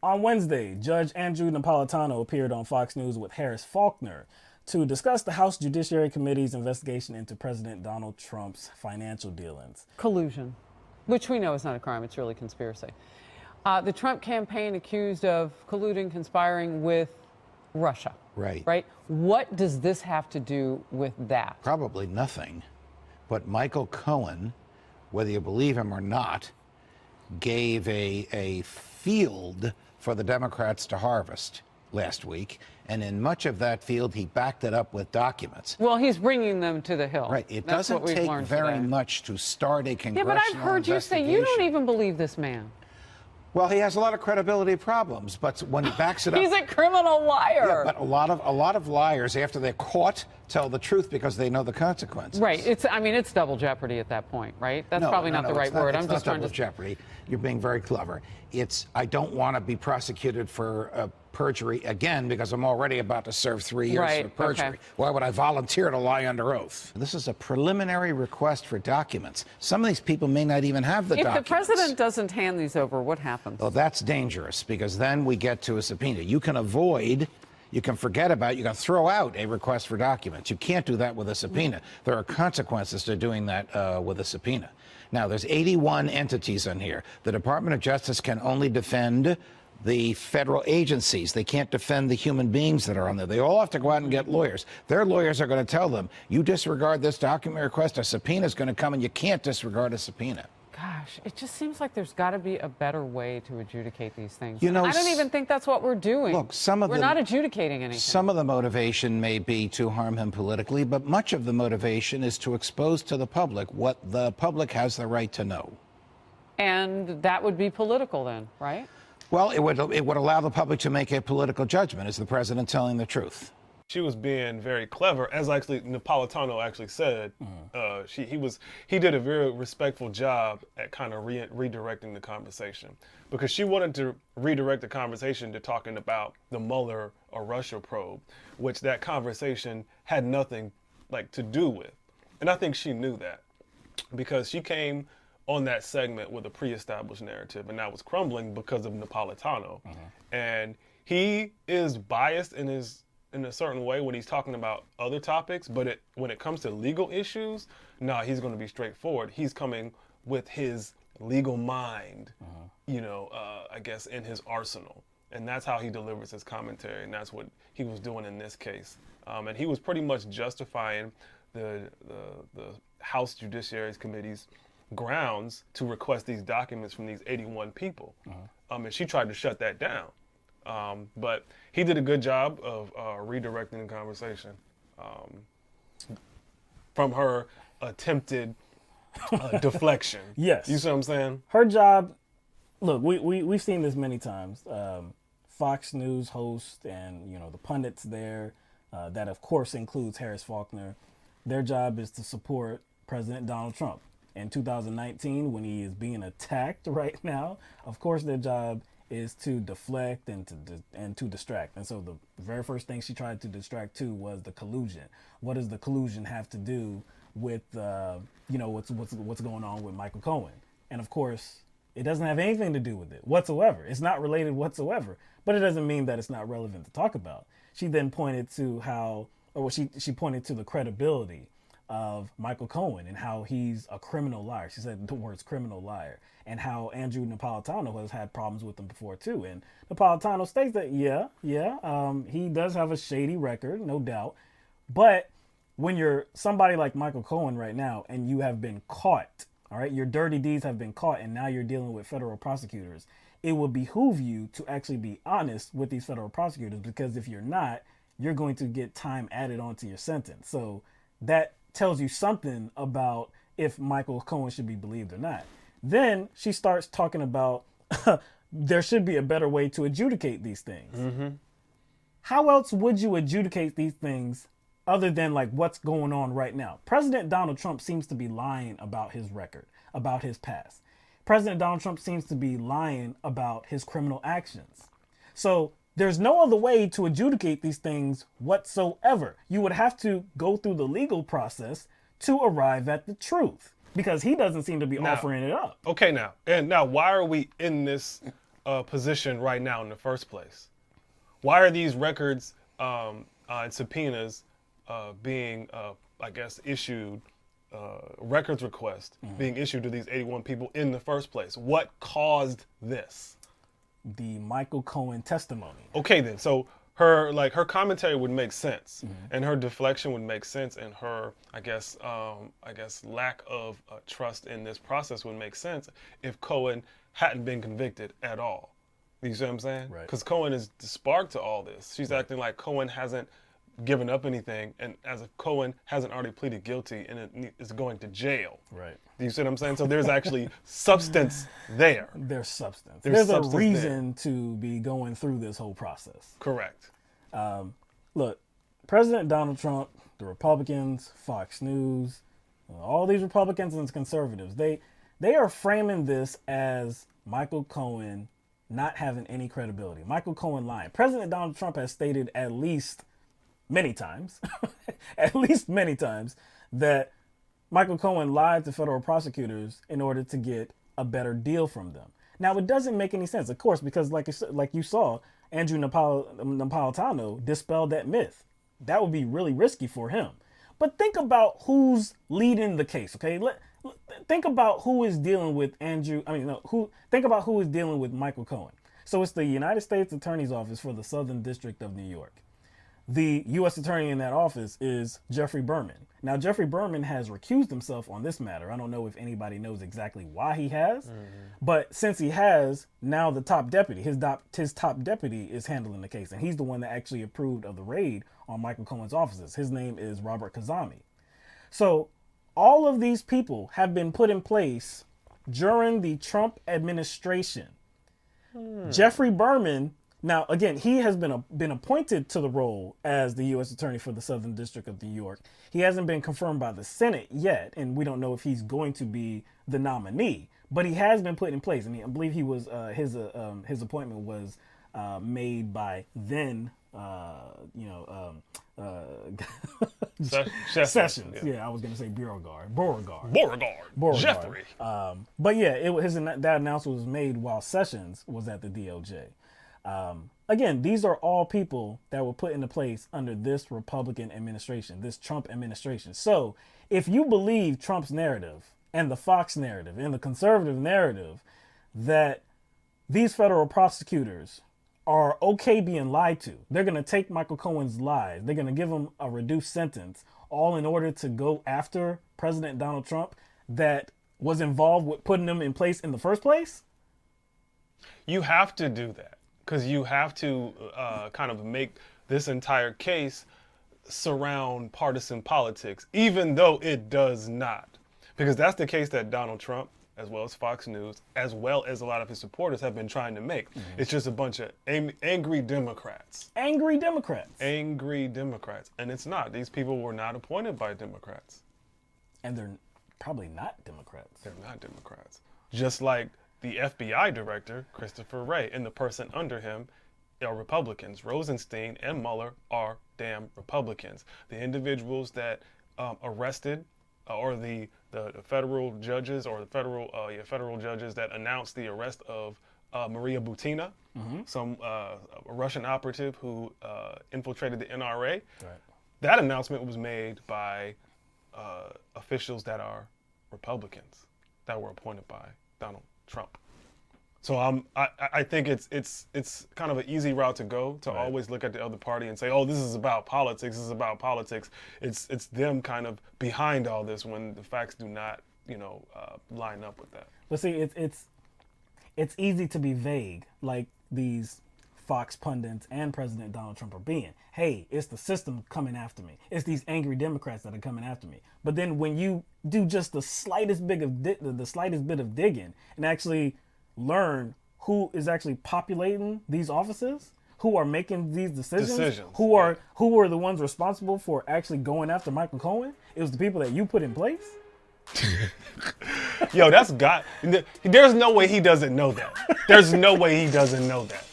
On Wednesday, Judge Andrew Napolitano appeared on Fox News with Harris Faulkner to discuss the House Judiciary Committee's investigation into President Donald Trump's financial dealings. Collusion, which we know is not a crime, it's really conspiracy. The Trump campaign accused of colluding, conspiring with Russia. Right. Right? What does this have to do with that? Probably nothing. But Michael Cohen, whether you believe him or not, gave a field for the Democrats to harvest last week. And in much of that field, he backed it up with documents. Well, he's bringing them to the Hill. Right. It That's doesn't take very today. much to start a Yeah, congressional but I've heard you say you don't even believe this man. Well, he has a lot of credibility problems, but when he backs it up... He's a criminal liar. Yeah, but a lot of liars, after they're caught, tell the truth because they know the consequences. Right. It's double jeopardy at that point, right? That's probably not the right word. I'm just trying to... It's not double jeopardy. You're being very clever. I don't want to be prosecuted for perjury again because I'm already about to serve 3 years for perjury. Okay. Why would I volunteer to lie under oath? This is a preliminary request for documents. Some of these people may not even have the documents. If the president doesn't hand these over, what happens? Well, that's dangerous because then we get to a subpoena. You can avoid, you can forget about, you can throw out a request for documents. You can't do that with a subpoena. There are consequences to doing that with a subpoena. Now, there's 81 entities on here. The Department of Justice can only defend the federal agencies. They can't defend the human beings that are on there. They all have to go out and get lawyers. Their lawyers are going to tell them, you disregard this document request, a subpoena is going to come, and you can't disregard a subpoena. Gosh, it just seems like there's got to be a better way to adjudicate these things. You know, I don't even think that's what we're doing. Look, we're not adjudicating anything. Some of the motivation may be to harm him politically, but much of the motivation is to expose to the public what the public has the right to know. And that would be political then, right? Well, it would allow the public to make a political judgment. Is the president telling the truth? She was being very clever, as actually Napolitano actually said. He did a very respectful job at kind of redirecting the conversation, because she wanted to redirect the conversation to talking about the Mueller or Russia probe, which that conversation had nothing to do with, and I think she knew that, because she came on that segment with a pre-established narrative, and that was crumbling because of Napolitano, and he is biased in a certain way when he's talking about other topics, but when it comes to legal issues, he's going to be straightforward. He's coming with his legal mind, I guess, in his arsenal. And that's how he delivers his commentary, and that's what he was doing in this case. And he was pretty much justifying the House Judiciary Committee's grounds to request these documents from these 81 people. And she tried to shut that down. But he did a good job of redirecting the conversation from her attempted deflection. Yes. You see what I'm saying? Her job, look, we've seen this many times. Fox News host and, the pundits there, that of course includes Harris Faulkner. Their job is to support President Donald Trump. In 2019, when he is being attacked right now, of course their job is to deflect and to distract. And so the very first thing she tried to distract to was the collusion. What does the collusion have to do with what's going on with Michael Cohen? And of course, it doesn't have anything to do with it whatsoever. It's not related whatsoever. But it doesn't mean that it's not relevant to talk about. She then pointed to she pointed to the credibility of Michael Cohen and how he's a criminal liar. She said the words criminal liar, and how Andrew Napolitano has had problems with him before too. And Napolitano states that, he does have a shady record, no doubt. But when you're somebody like Michael Cohen right now, and you have been caught, all right, your dirty deeds have been caught, and now you're dealing with federal prosecutors, it would behoove you to actually be honest with these federal prosecutors, because if you're not, you're going to get time added onto your sentence. So that tells you something about if Michael Cohen should be believed or not. Then she starts talking about there should be a better way to adjudicate these things. How else would you adjudicate these things other than what's going on right now? President Donald Trump seems to be lying about his record, about his past. President Donald Trump seems to be lying about his criminal actions. So there's no other way to adjudicate these things whatsoever. You would have to go through the legal process to arrive at the truth, because he doesn't seem to be offering it up. Okay, now why are we in this position right now in the first place? Why are these records and subpoenas being, I guess, issued, records requests being issued to these 81 people in the first place? What caused this? The Michael Cohen testimony. Okay, then. So her commentary would make sense, and her deflection would make sense, and her I guess lack of trust in this process would make sense if Cohen hadn't been convicted at all. You see what I'm saying? Right. Because Cohen is the spark to all this. She's acting like Cohen hasn't given up anything, and as if Cohen hasn't already pleaded guilty and is going to jail. Right. Do you see what I'm saying? So there's actually substance there. There's substance. There's a substance reason to be going through this whole process. Correct. Look, President Donald Trump, the Republicans, Fox News, all these Republicans and conservatives, they are framing this as Michael Cohen not having any credibility. Michael Cohen lying. President Donald Trump has stated at least many times, that Michael Cohen lied to federal prosecutors in order to get a better deal from them. Now, it doesn't make any sense, of course, because like you saw, Andrew Napolitano dispelled that myth. That would be really risky for him. But think about who's leading the case, okay? Think about who is dealing with think about who is dealing with Michael Cohen. So it's the United States Attorney's Office for the Southern District of New York. The U.S. attorney in that office is Jeffrey Berman. Now, Jeffrey Berman has recused himself on this matter. I don't know if anybody knows exactly why he has, but since he has, now the top deputy, his top deputy is handling the case, and he's the one that actually approved of the raid on Michael Cohen's offices. His name is Robert Kazami. So all of these people have been put in place during the Trump administration. Jeffrey Berman, now again, he has been appointed to the role as the U.S. Attorney for the Southern District of New York. He hasn't been confirmed by the Senate yet, and we don't know if he's going to be the nominee. But he has been put in place. I mean, I believe he was his appointment was made by then Sessions. Yeah, I was going to say Beauregard. Jeffrey. But yeah, that announcement was made while Sessions was at the DOJ. Again, these are all people that were put into place under this Republican administration, this Trump administration. So if you believe Trump's narrative and the Fox narrative and the conservative narrative that these federal prosecutors are okay being lied to, they're going to take Michael Cohen's lies, they're going to give him a reduced sentence, all in order to go after President Donald Trump that was involved with putting them in place in the first place. You have to do that. Because you have to kind of make this entire case surround partisan politics, even though it does not. Because that's the case that Donald Trump, as well as Fox News, as well as a lot of his supporters have been trying to make. It's just a bunch of angry Democrats. Angry Democrats. And it's not. These people were not appointed by Democrats. And they're probably not Democrats. They're not Democrats. Just like the FBI director, Christopher Wray, and the person under him are Republicans. Rosenstein and Mueller are damn Republicans. The individuals that arrested, or the federal judges, or the federal judges that announced the arrest of Maria Butina, some Russian operative who infiltrated the NRA. Right. That announcement was made by officials that are Republicans that were appointed by Donald Trump. So I think it's kind of an easy route to go to always look at the other party and say, oh, this is about politics. This is about politics. It's them kind of behind all this when the facts do not, line up with that. But see, it's easy to be vague, like these Fox pundits and President Donald Trump are being. Hey, it's the system coming after me. It's these angry Democrats that are coming after me. But then when you do just the slightest bit of digging and actually learn who is actually populating these offices, who are making these decisions. Who are the ones responsible for actually going after Michael Cohen, it was the people that you put in place. Yo, there's no way he doesn't know that. There's no way he doesn't know that.